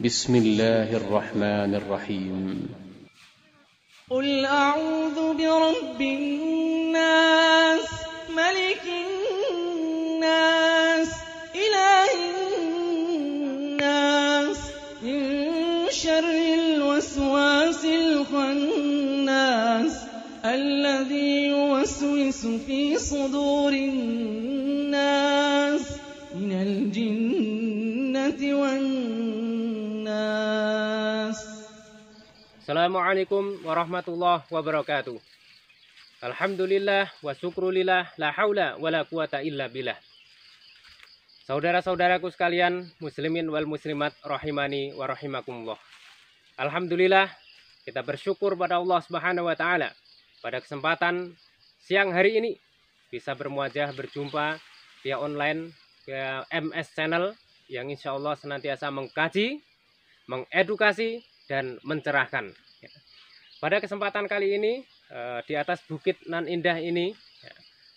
بسم الله الرحمن الرحيم قل أعوذ برب الناس ملك الناس إله الناس من شر الوسواس الخناس الذي يوسوس في صدور الناس من الجنة والناس. Assalamualaikum warahmatullahi wabarakatuh. Alhamdulillah wa syukrulillah la haula wala quwata illa billah. Saudara-saudaraku sekalian, muslimin wal muslimat rahimani wa rahimakumullah. Alhamdulillah, kita bersyukur pada Allah Subhanahu wa taala pada kesempatan siang hari ini bisa bermuajah berjumpa via online via MS Channel yang insya Allah senantiasa mengkaji, mengedukasi dan mencerahkan. Pada kesempatan kali ini di atas bukit nan indah ini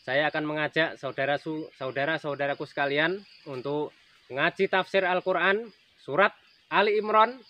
saya akan mengajak saudara-saudaraku sekalian untuk ngaji tafsir Al-Quran surat Ali Imran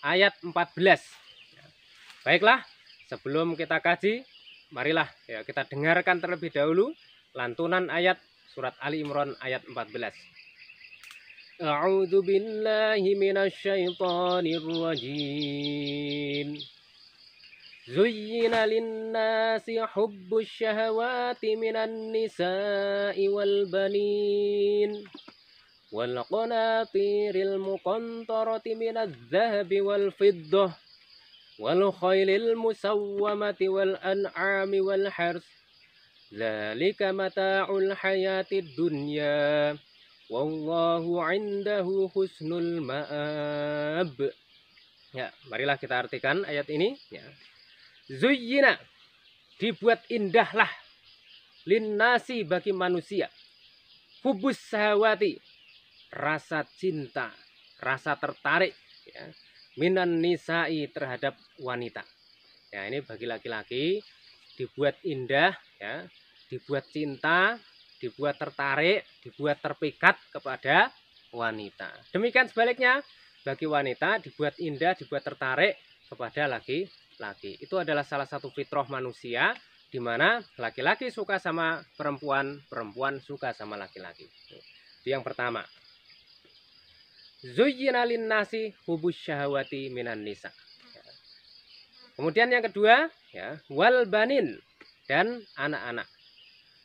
ayat 14. Baiklah, sebelum kita kaji, marilah kita dengarkan terlebih dahulu lantunan ayat surat Ali Imran ayat 14. A'udzu billahi minasyaitonir rajim. Zuyyina lin-nasi hubbus syahawati minan nisa'i wal banin wal qanatiril muqantarati minadh dhahabi wal fiddah wal khailil musawwamati wal an'ami wal hars. Dzalika mata'ul hayatid dunya. Wallahu indahu husnul ma'ab. Ya, marilah kita artikan ayat ini. Ya. Zuyyina, dibuat indahlah, linnasi bagi manusia, hubus sahawati, rasa cinta, rasa tertarik, ya, minan nisa'i terhadap wanita. Ya, ini bagi laki-laki dibuat indah, ya, dibuat cinta, dibuat tertarik, dibuat terpikat kepada wanita. Demikian sebaliknya, bagi wanita dibuat indah, dibuat tertarik kepada laki-laki. Itu adalah salah satu fitrah manusia, di mana laki-laki suka sama perempuan, perempuan suka sama laki-laki. Itu yang pertama. Zuyyina linnasi hubus syahawati minan nisa. Kemudian yang kedua, ya, wal banin, dan anak-anak.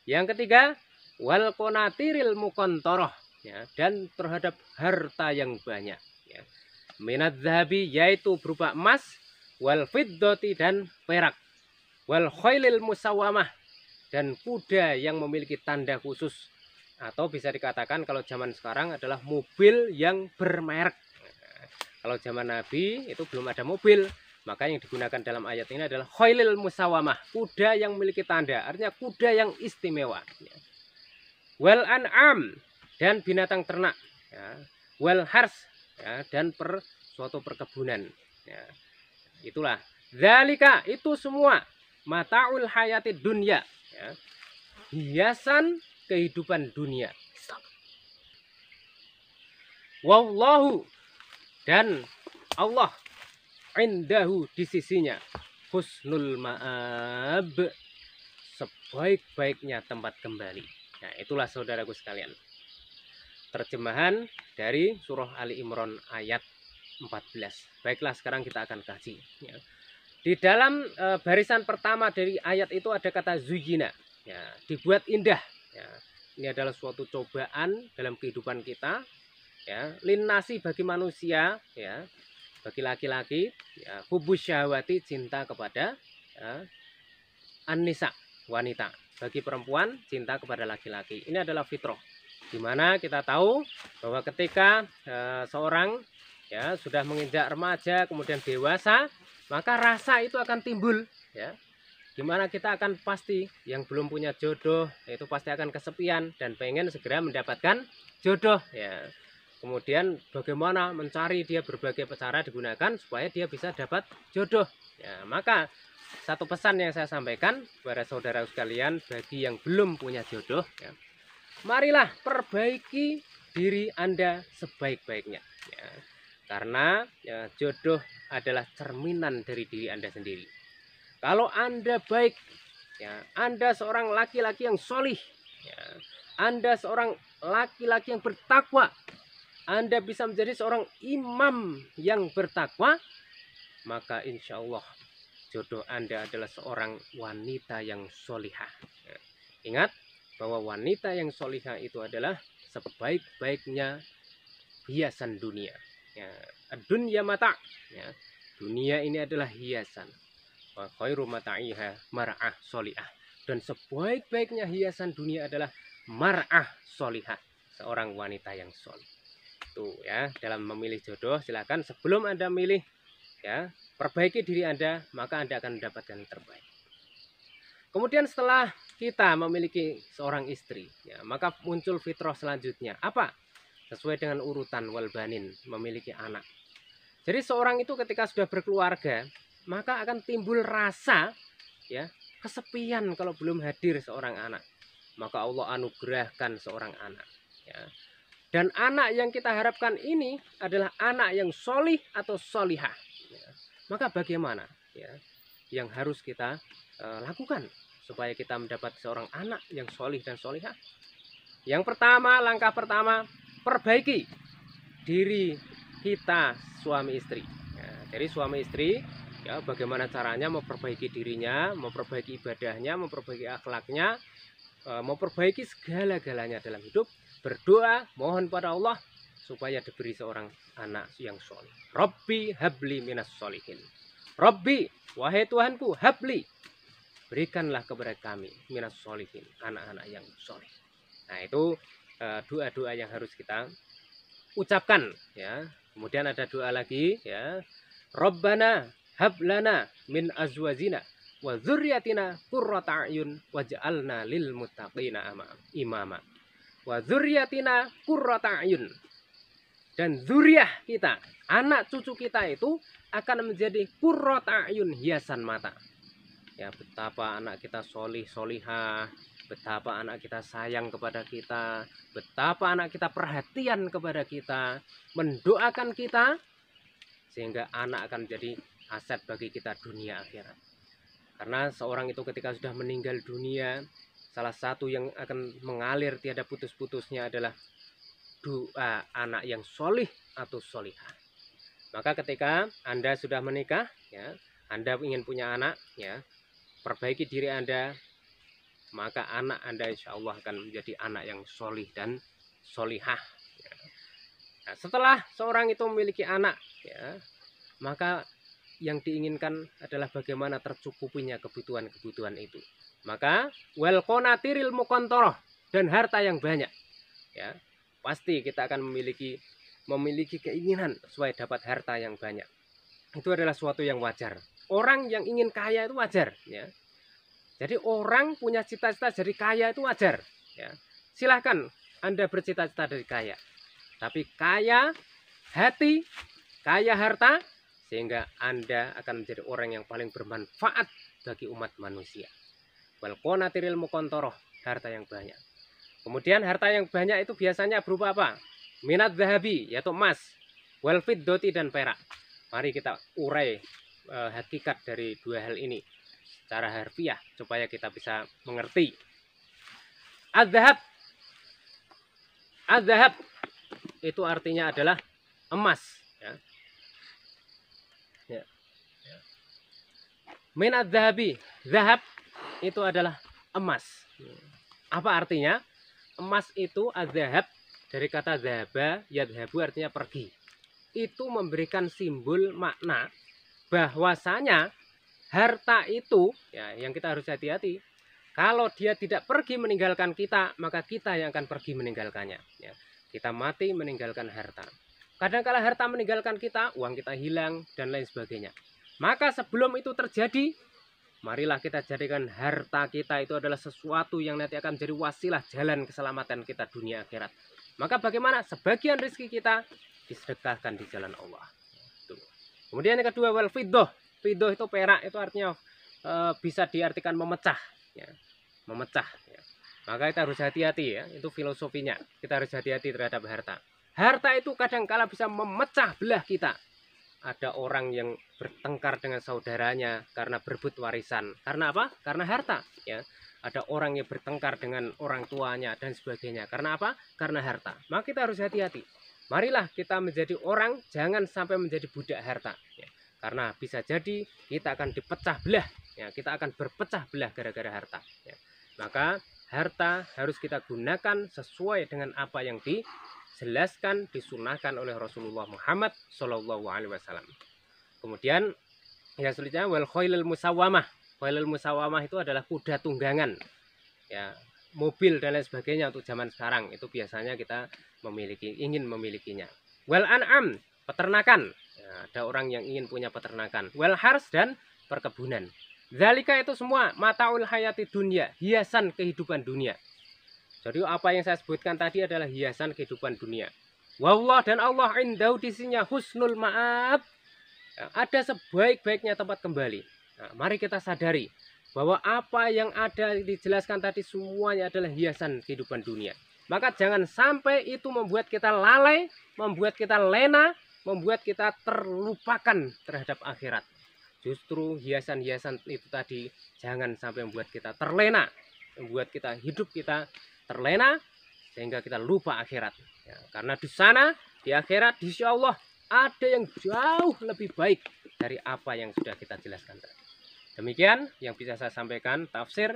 Yang ketiga, wal konatiril muqantarah, ya, dan terhadap harta yang banyak, ya. Minadz dzahabi, yaitu berupa emas, wal fiddati, dan perak, wal khailil musawwamah, dan kuda yang memiliki tanda khusus, atau bisa dikatakan kalau zaman sekarang adalah mobil yang bermerek. Kalau zaman Nabi itu belum ada mobil, maka yang digunakan dalam ayat ini adalah khailil musawwamah, kuda yang memiliki tanda, artinya kuda yang istimewa, ya. Wal an'am, dan binatang ternak, ya. Wal hars, ya, dan suatu perkebunan, ya. Itulah dzalika, itu semua mata'ul hayatid dunya, ya, hiasan kehidupan dunia. Wallahu, dan Allah indahu, di sisinya, husnul ma'ab, sebaik-baiknya tempat kembali. Nah, itulah saudaraku sekalian, terjemahan dari surah Ali Imran ayat 14. Baiklah, sekarang kita akan kaji, ya. Di dalam barisan pertama dari ayat itu ada kata zuyyina, ya, dibuat indah, ya. Ini adalah suatu cobaan dalam kehidupan kita, ya, linnasi bagi manusia, ya, bagi laki-laki, ya, hubus syahwati, cinta kepada, ya, an-nisa, wanita. Bagi perempuan, cinta kepada laki-laki. Ini adalah fitrah, dimana kita tahu bahwa ketika seorang, ya, sudah menginjak remaja kemudian dewasa, maka rasa itu akan timbul, ya, dimana kita akan pasti yang belum punya jodoh itu pasti akan kesepian dan pengen segera mendapatkan jodoh, ya. Kemudian bagaimana mencari, dia berbagai cara digunakan supaya dia bisa dapat jodoh, ya. Maka satu pesan yang saya sampaikan kepada saudara sekalian, bagi yang belum punya jodoh, ya, marilah perbaiki diri Anda sebaik-baiknya, ya. Karena ya, jodoh adalah cerminan dari diri Anda sendiri. Kalau Anda baik, ya, Anda seorang laki-laki yang solih, ya, Anda seorang laki-laki yang bertakwa, Anda bisa menjadi seorang imam yang bertakwa, maka insya Allah jodoh Anda adalah seorang wanita yang solihah. Ya. Ingat bahwa wanita yang solihah itu adalah sebaik-baiknya hiasan dunia. Ya, dunia mata, ya, dunia ini adalah hiasan. Wa khairu mata'iha mar'ah solihah. Dan sebaik-baiknya hiasan dunia adalah mar'ah solihah, seorang wanita yang solih. Tuh ya, dalam memilih jodoh silakan sebelum Anda milih, ya, perbaiki diri Anda, maka Anda akan mendapatkan yang terbaik. Kemudian setelah kita memiliki seorang istri, ya, maka muncul fitrah selanjutnya. Apa? Sesuai dengan urutan walbanin, memiliki anak. Jadi seorang itu ketika sudah berkeluarga, maka akan timbul rasa, ya, kesepian kalau belum hadir seorang anak. Maka Allah anugerahkan seorang anak, ya. Dan anak yang kita harapkan ini adalah anak yang solih atau solihah, ya. Maka bagaimana, ya, yang harus kita lakukan supaya kita mendapat seorang anak yang solih dan solihah? Yang pertama, langkah pertama, perbaiki diri kita suami istri. Ya, jadi suami istri, ya, bagaimana caranya memperbaiki dirinya, memperbaiki ibadahnya, memperbaiki akhlaknya, memperbaiki segala-galanya dalam hidup. Berdoa, mohon pada Allah supaya diberi seorang anak yang soleh. Rabbi habli minas solihin. Rabbi, wahai Tuhanku, habli, berikanlah kepada kami minas solihin, anak-anak yang soleh. Nah itu doa-doa yang harus kita ucapkan, ya. Kemudian ada doa lagi, ya. Rabbana hablana min azwajina wa dzurriyyatina qurrata a'yun waj'alna lil muttaqina imama. Wa dzurriyyatina qurrata a'yun. Dan zuriyah kita, anak cucu kita itu akan menjadi qurrata a'yun, hiasan mata. Ya, betapa anak kita solih solihah, betapa anak kita sayang kepada kita, betapa anak kita perhatian kepada kita, mendoakan kita, sehingga anak akan menjadi aset bagi kita dunia akhirat. Karena seorang itu ketika sudah meninggal dunia, salah satu yang akan mengalir tiada putus-putusnya adalah doa anak yang solih atau solihah. Maka ketika Anda sudah menikah, ya, Anda ingin punya anak, ya, perbaiki diri Anda, maka anak Anda insya Allah akan menjadi anak yang solih dan solihah. Nah, setelah seorang itu memiliki anak, ya, maka yang diinginkan adalah bagaimana tercukupinya kebutuhan-kebutuhan itu. Maka wal qanatiril muqantoroh, dan harta yang banyak, ya, pasti kita akan memiliki keinginan supaya dapat harta yang banyak. Itu adalah suatu yang wajar. Orang yang ingin kaya itu wajar, ya. Jadi orang punya cita-cita jadi kaya itu wajar, ya. Silahkan Anda bercita-cita dari kaya, tapi kaya hati, kaya harta, sehingga Anda akan menjadi orang yang paling bermanfaat bagi umat manusia. Wal qanatiril muqantoroh, harta yang banyak. Kemudian harta yang banyak itu biasanya berupa apa? Minat zahabi, yaitu emas, wal fiddoti, dan perak. Mari kita urai hakikat dari dua hal ini secara harfiah supaya kita bisa mengerti. Az-zahab itu artinya adalah emas, ya. Ya. Min az-zahabi, zahab itu adalah emas. Apa artinya? Emas itu az-zahab dari kata zahaba, yadhabu artinya pergi. Itu memberikan simbol makna bahwasanya harta itu, ya, yang kita harus hati-hati. Kalau dia tidak pergi meninggalkan kita, maka kita yang akan pergi meninggalkannya, ya. Kita mati meninggalkan harta. Kadang-kala harta meninggalkan kita, uang kita hilang, dan lain sebagainya. Maka sebelum itu terjadi, marilah kita jadikan harta kita itu adalah sesuatu yang nanti akan menjadi wasilah jalan keselamatan kita dunia akhirat. Maka bagaimana? Sebagian rezeki kita disedekahkan di jalan Allah. Kemudian yang kedua, wal fiddoh. Fiddoh itu perak, itu artinya bisa diartikan memecah, ya. Memecah, ya. Maka kita harus hati-hati, ya. Itu filosofinya. Kita harus hati-hati terhadap harta. Harta itu kadang-kala bisa memecah belah kita. Ada orang yang bertengkar dengan saudaranya karena berebut warisan. Karena apa? Karena harta. Ya. Ada orang yang bertengkar dengan orang tuanya dan sebagainya. Karena apa? Karena harta. Maka kita harus hati-hati. Marilah kita menjadi orang, jangan sampai menjadi budak harta. Ya. Karena bisa jadi kita akan dipecah belah. Ya. Kita akan berpecah belah gara-gara harta. Ya. Maka harta harus kita gunakan sesuai dengan apa yang dijelaskan, disunahkan oleh Rasulullah Muhammad SAW. Kemudian yang selanjutnya wal khailul musawwamah. Khailul musawwamah itu adalah kuda tunggangan, ya, mobil dan lain sebagainya untuk zaman sekarang. Itu biasanya kita ingin memilikinya. Wal an'am, peternakan. Ya, ada orang yang ingin punya peternakan. Wal hars, dan perkebunan. Zalika itu semua mataul hayati dunia, hiasan kehidupan dunia. Jadi apa yang saya sebutkan tadi adalah hiasan kehidupan dunia. Wallah, dan Allah indau di sisinya husnul ma'ab. Ada sebaik-baiknya tempat kembali. Nah, mari kita sadari bahwa apa yang ada dijelaskan tadi semuanya adalah hiasan kehidupan dunia. Maka jangan sampai itu membuat kita lalai, membuat kita lena, membuat kita terlupakan terhadap akhirat. Justru hiasan-hiasan itu tadi jangan sampai membuat kita terlena, membuat hidup kita terlena sehingga kita lupa akhirat. Ya, karena di sana, di akhirat, insya Allah ada yang jauh lebih baik dari apa yang sudah kita jelaskan tadi. Demikian yang bisa saya sampaikan tafsir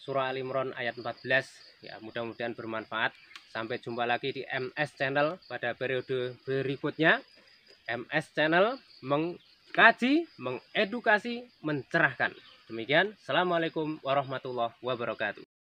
surah Al-Imran ayat 14. Ya, mudah-mudahan bermanfaat. Sampai jumpa lagi di MS Channel pada periode berikutnya. MS Channel mengkaji, mengedukasi, mencerahkan. Demikian, Assalamualaikum warahmatullahi wabarakatuh.